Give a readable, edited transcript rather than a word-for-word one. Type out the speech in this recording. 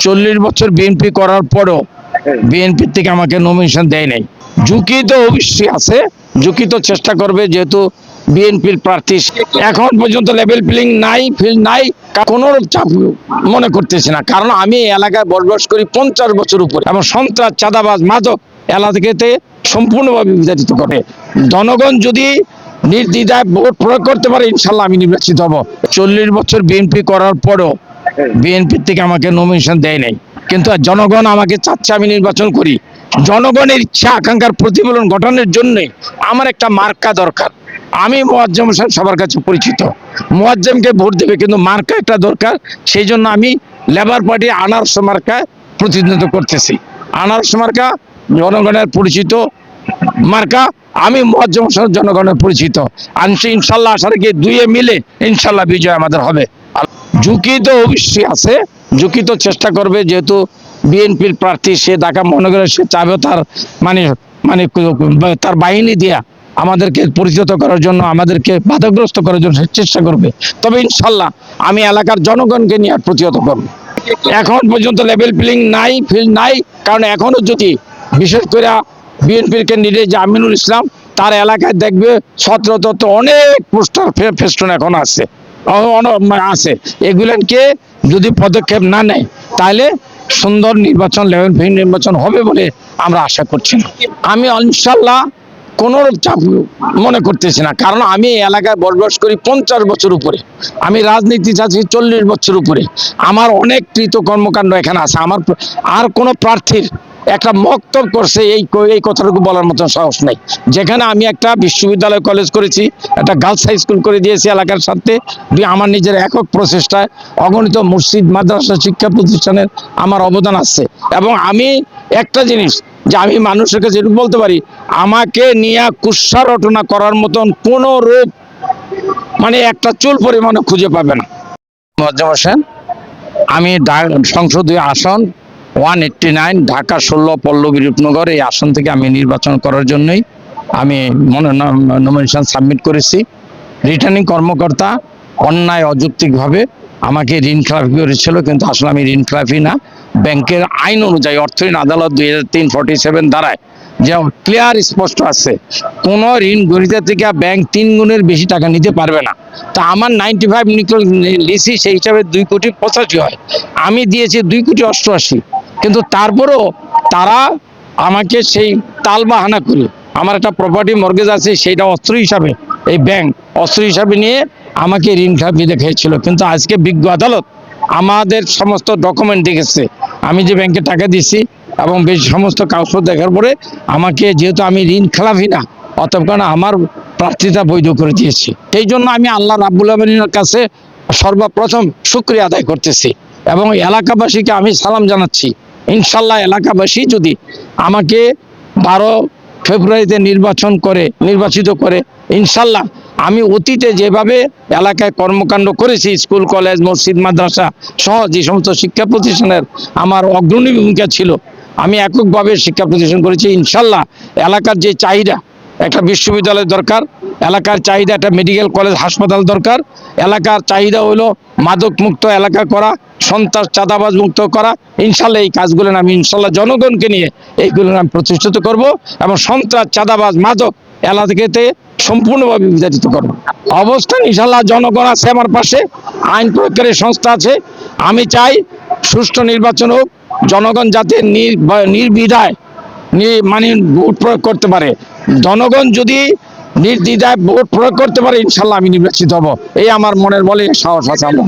40 বছর বিএনপি করার পরও বিএনপি থেকে আমাকে নমিনেশন দেয় নাই। ঝুঁকি তো অবশ্যই আছে, ঝুঁকি তো চেষ্টা করবে, যেহেতু বিএনপির প্রার্থী। এখন পর্যন্ত লেভেল প্লেইং নাই, ফিল্ড নাই, কোনো চাপ মনে করতেছি না। কারণ আমি এই এলাকায় বসবাস করি 50 বছর উপরে, এবং সন্ত্রাস, চাঁদাবাজ, মাদক এলাকাতে সম্পূর্ণভাবে বিতাড়িত করে। জনগণ যদি নির্দ্বিধায় ভোট প্রয়োগ করতে পারে, ইনশাল্লাহ আমি নির্বাচিত হব। 40 বছর বিএনপি করার পরও বিএনপি থেকে আমাকে নমিনেশন দেয় নাই, কিন্তু জনগণ আমাকে চাচ্ছে আমি নির্বাচন করি। জনগণের ইচ্ছা আকাঙ্ক্ষার প্রতিফলন ঘটানোর জন্য আমার একটা মার্কা দরকার। আমি মোয়াজ্জেম হোসেন সবার কাছে পরিচিত, মোয়াজ্জেমকে ভোট দেবে, কিন্তু মার্কা একটা দরকার। সেই জন্য আমি লেবার পার্টি আনারস মার্কায় প্রতিনিধিত্ব করতেছি। আনারস মার্কা জনগণের পরিচিত মার্কা, আমি মোয়াজ্জেম হোসেন জনগণের পরিচিত। ইনশাল্লাহ আশা রাখি দুইয়ে মিলে ইনশাল্লাহ বিজয় আমাদের হবে। ঝুঁকি তো অবশ্যই আছে, ঝুঁকি তো চেষ্টা করবে, যেহেতু বিএনপির প্রার্থী, সে ঢাকা মহানগরে সে চাবে তার মানে মানে তার বাহিনী দিয়া আমাদেরকে পরিচিত করার জন্য, আমাদেরকে বাধাগ্রস্ত করার জন্য সে চেষ্টা করবে। তবে ইনশাল্লাহ আমি এলাকার জনগণকে নিয়ে প্রতিহত করব। এখন পর্যন্ত লেভেল প্লেইং নাই, ফিল্ড নাই। কারণ এখনো যদি বিশেষ করে বিএনপির ক্যান্ডিডেট যে আমিনুল ইসলাম, তার এলাকায় দেখবে 17 অনেক পোস্টার ফেস্টুন এখন আছে। এগুলোকে যদি পদক্ষেপ না নেয়, তাহলে সুন্দর নির্বাচন, লেভেল প্লেইং নির্বাচন হবে বলে আমরা আশা করছি না। আমি ইনশাল্লাহ কোনো চাপ মনে করতেছি না। কারণ আমি এই এলাকায় বসবাস করি 50 বছর উপরে, আমি রাজনীতি আছি 40 বছর উপরে। আমার অনেক কৃত কর্মকাণ্ড এখানে আছে। আমার আর কোনো প্রার্থীর একটা বক্তব্য করছে এই কথাটুকু বলার মতন সাহস নাই। যেখানে আমি একটা বিশ্ববিদ্যালয়, কলেজ করেছি, একটা গার্লস হাই স্কুল করে দিয়েছি এলাকার সাথে, আমার নিজের একক প্রচেষ্টায় অগণিত মসজিদ, মাদ্রাসা, শিক্ষা প্রতিষ্ঠানের আমার অবদান আছে। এবং আমি একটা জিনিস যে আমি মানুষের কাছে যেটুকু বলতে পারি, আমাকে নিয়ে কুৎসা রটনা করার মতন কোনো রূপ মানে একটা চুল পরিমাণে খুঁজে পাবে না। মোয়াজ্জেম হোসেন, আমি সংসদীয় আসন 189 ঢাকা 16 পল্লবী রূপনগর, এই আসন থেকে আমি নির্বাচন করার জন্যই আমি নমিনেশন সাবমিট করেছি। রিটার্নিং কর্মকর্তা অন্যায় অযৌক্তিকভাবে আমাকে ঋণ খেলাপি করেছিল, কিন্তু আসলে আমি ঋণ খেলাপি না। ব্যাংকের আইন অনুযায়ী, অর্থঋণ আদালত 2003-47 ধারায় যে ক্লিয়ার স্পষ্ট আছে, কোন ঋণ গ্রহীতা থেকে ব্যাংক 3 গুণের বেশি টাকা নিতে পারবে না। তা আমার 95 লিসি, সেই হিসাবে 2,85,00,000 হয়। আমি দিয়েছি 2,88,00,000, কিন্তু তারপরেও তারা আমাকে সেই তাল বাহানা করে, আমার একটা প্রপার্টি মর্গেজ আছে, সেইটা অস্ত্র হিসাবে, এই ব্যাংক অস্ত্র হিসাবে নিয়ে আমাকে ঋণ খেলাপি দেখিয়েছিল। কিন্তু আজকে বিজ্ঞ আদালত আমাদের সমস্ত ডকুমেন্ট দেখেছে, আমি যে ব্যাংকে টাকা দিচ্ছি এবং বেশি সমস্ত কাগজপত্র দেখার পরে আমাকে, যেহেতু আমি ঋণ খেলাপি না, অতএব কারণ আমার প্রার্থিতা বৈধ করে দিয়েছি। সেই জন্য আমি আল্লাহ রাব্বুল আমিনের কাছে সর্বপ্রথম শুকরিয়া আদায় করতেছি এবং এলাকাবাসীকে আমি সালাম জানাচ্ছি। ইনশাল্লাহ এলাকাবাসী যদি আমাকে 12 ফেব্রুয়ারিতে নির্বাচিত করে, ইনশাল্লাহ আমি অতীতে যেভাবে এলাকায় কর্মকাণ্ড করেছি, স্কুল, কলেজ, মসজিদ, মাদ্রাসা সহ যে সমস্ত শিক্ষা প্রতিষ্ঠানের আমার অগ্রণী ভূমিকা ছিল, আমি এককভাবে শিক্ষা প্রতিষ্ঠান করেছি। ইনশাল্লাহ এলাকার যে চাহিদা, একটা বিশ্ববিদ্যালয় দরকার, এলাকার চাহিদা একটা মেডিকেল কলেজ, হাসপাতাল দরকার, এলাকার চাহিদা হলো মাদক মুক্ত এলাকা করা, সন্ত্রাস, চাঁদাবাজ মুক্ত করা। ইনশাল্লাহ এই কাজগুলো আমি ইনশাল্লাহ জনগণকে নিয়ে এইগুলো আমি প্রতিষ্ঠিত করব এবং সন্ত্রাস, চাঁদাবাজ, মাদক এলাকাতে সম্পূর্ণভাবে বিতাড়িত করব। অবস্থান ইনশাল্লাহ জনগণ আছে আমার পাশে, আইন প্রয়োগকারী সংস্থা আছে। আমি চাই সুষ্ঠু নির্বাচন হোক, জনগণ যাতে নির্বিধায় মানে ভোট প্রয়োগ করতে পারে। জনগণ যদি নির্দ্বিধায় ভোট প্রয়োগ করতে পারে, ইনশাল্লাহ আমি নির্বাচিত হব। এই আমার মনের বলে সাহস আছে আমার।